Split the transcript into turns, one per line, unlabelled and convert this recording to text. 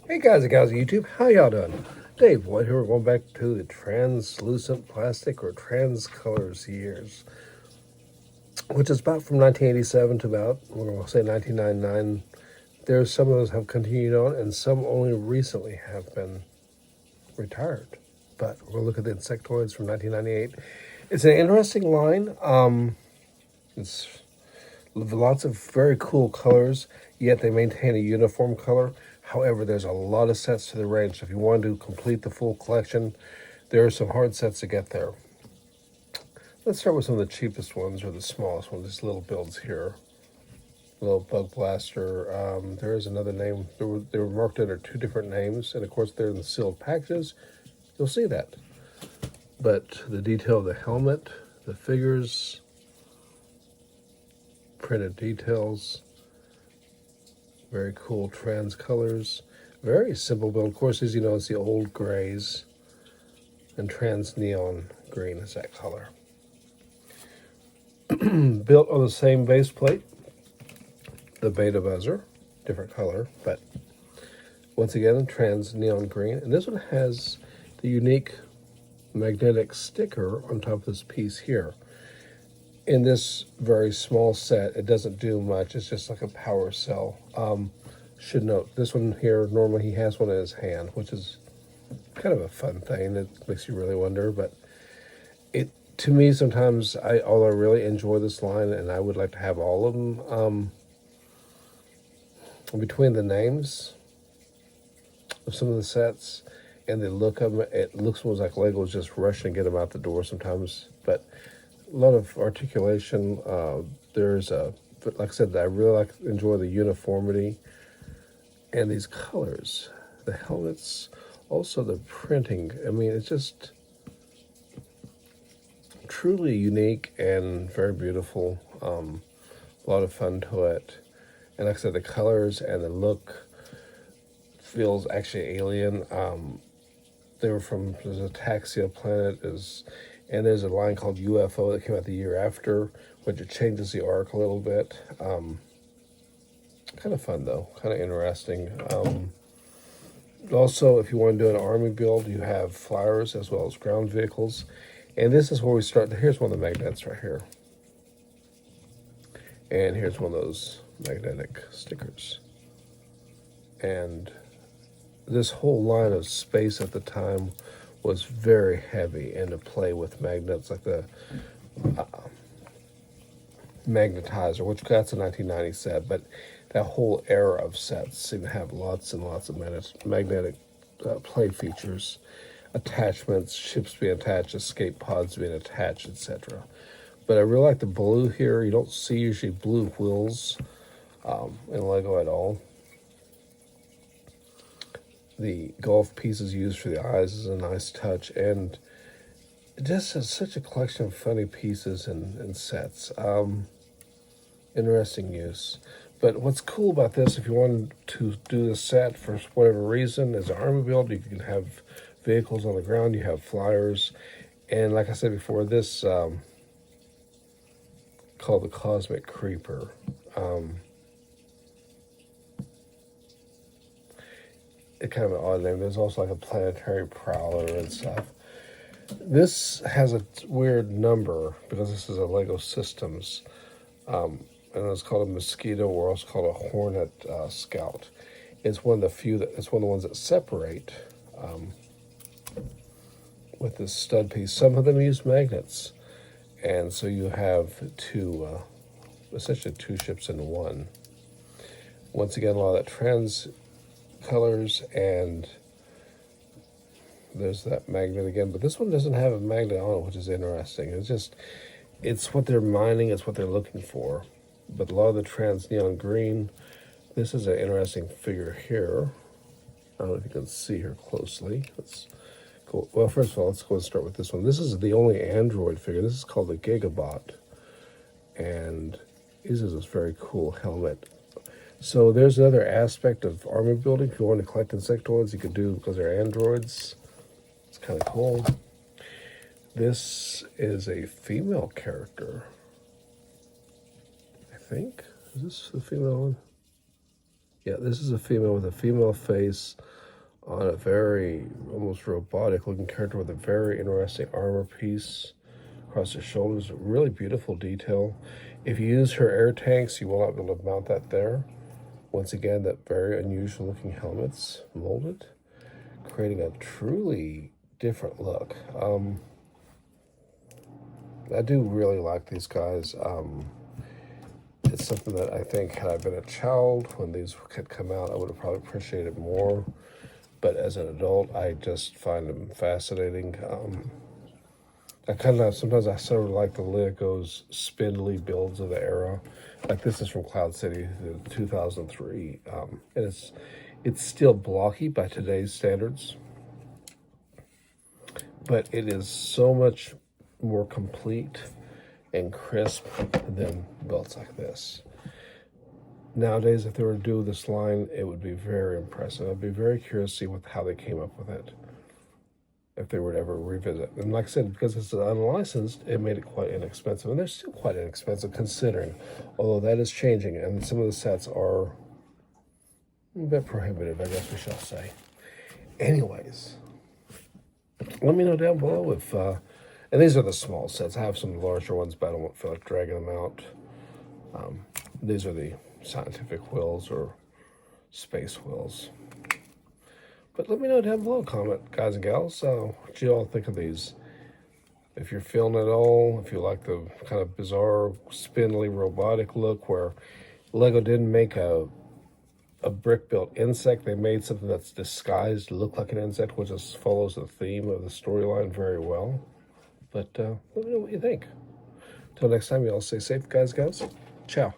Hey guys and gals of YouTube, how y'all doing? Dave White here. We're going back to the translucent plastic or trans colors years, which is about from 1987 to about, we're going to say 1999. There's some of those have continued on, and some only recently have been retired. But we'll look at the Insectoids from 1998. It's an interesting line. It's lots of very cool colors, yet they maintain a uniform color. However, there's a lot of sets to the range. So if you want to complete the full collection, there are some hard sets to get there. Let's start with some of the cheapest ones or the smallest ones, these little builds here. Little Bug Blaster. There is another name. They were marked under two different names, and of course they're in the sealed packages. You'll see that. But the detail of the helmet, the figures, printed details, very cool trans colors. Very simple build. Of course, as you know, it's the old grays, and trans neon green is that color. Built on the same base plate, the beta buzzer, different color, but once again, trans neon green. And this one has the unique magnetic sticker on top of this piece here. In this very small set, it doesn't do much. It's just like a power cell. Should note, this one here, normally he has one in his hand, which is kind of a fun thing. It makes you really wonder, but it, to me, sometimes, although I really enjoy this line, and I would like to have all of them, between the names of some of the sets and the look of them, it looks almost like LEGO is just rushing to get them out the door sometimes, but a lot of articulation. There's a, but like I said, I really enjoy the uniformity and these colors, the helmets, also the printing. I mean, it's just truly unique and very beautiful. A lot of fun to it, and like I said, the colors and the look feels actually alien. They were from the Taxia planet and there's a line called UFO that came out the year after, which it changes the arc a little bit. Kind of fun though, kind of interesting. Also, if you want to do an army build, you have flyers as well as ground vehicles. And this is where we start. Here's one of the magnets right here. And here's one of those magnetic stickers. And this whole line of space at the time was very heavy and to play with magnets like the magnetizer, which that's a 1990 set, but that whole era of sets seem to have lots and lots of magnetic play features, attachments, ships being attached, escape pods being attached, etc. But I really like the blue here. You don't see usually blue wheels in LEGO at all. The golf pieces used for the eyes is a nice touch, and it just has such a collection of funny pieces and sets. Interesting use. But what's cool about this, if you wanted to do the set for whatever reason, as an army build, you can have vehicles on the ground, you have flyers, and like I said before, this called the Cosmic Creeper. It's kind of an odd name. There's also like a planetary prowler and stuff. This has a weird number because this is a LEGO Systems. And it's called a Mosquito, or also called a Hornet Scout. It's one of the few it's one of the ones that separate with this stud piece. Some of them use magnets, and so you have two, essentially two ships in one. Once again, a lot of that trans colors, and there's that magnet again, but this one doesn't have a magnet on it, which is interesting. It's what they're mining, it's what they're looking for. But a lot of the trans neon green, this is an interesting figure here. I don't know if you can see her closely. Let's go. Well, first of all, let's go and start with this one. This is the only Android figure. This is called the Gigabot, and this is this very cool helmet. So there's another aspect of army building. If you want to collect insectoids, you can do because they're androids. It's kind of cool. This is a female character, I think. Is this the female one? Yeah, this is a female with a female face on a very almost robotic looking character with a very interesting armor piece across her shoulders. Really beautiful detail. If you use her air tanks, you will not be able to mount that there. Once again, that very unusual looking helmet's molded, creating a truly different look. I do really like these guys. It's something that I think, had I been a child when these had come out, I would have probably appreciated more. But as an adult, I just find them fascinating. I kind of sometimes I sort of like the Lego's spindly builds of the era. Like this is from Cloud City, 2003, and it's still blocky by today's standards, but it is so much more complete and crisp than builds like this. Nowadays, if they were to do this line, it would be very impressive. I'd be very curious to see how they came up with it, if they were to ever revisit. And like I said, because it's unlicensed, it made it quite inexpensive. And they're still quite inexpensive considering, although that is changing. And some of the sets are a bit prohibitive, I guess we shall say. Anyways, let me know down below if, and these are the small sets. I have some larger ones, but I don't feel like dragging them out. These are the scientific wheels or space wheels. But let me know down below, comment, guys and gals, what you all think of these. If you're feeling it all, if you like the kind of bizarre, spindly, robotic look where LEGO didn't make a brick-built insect, they made something that's disguised to look like an insect, which just follows the theme of the storyline very well. But let me know what you think. Until next time, you all stay safe, guys and gals. Ciao.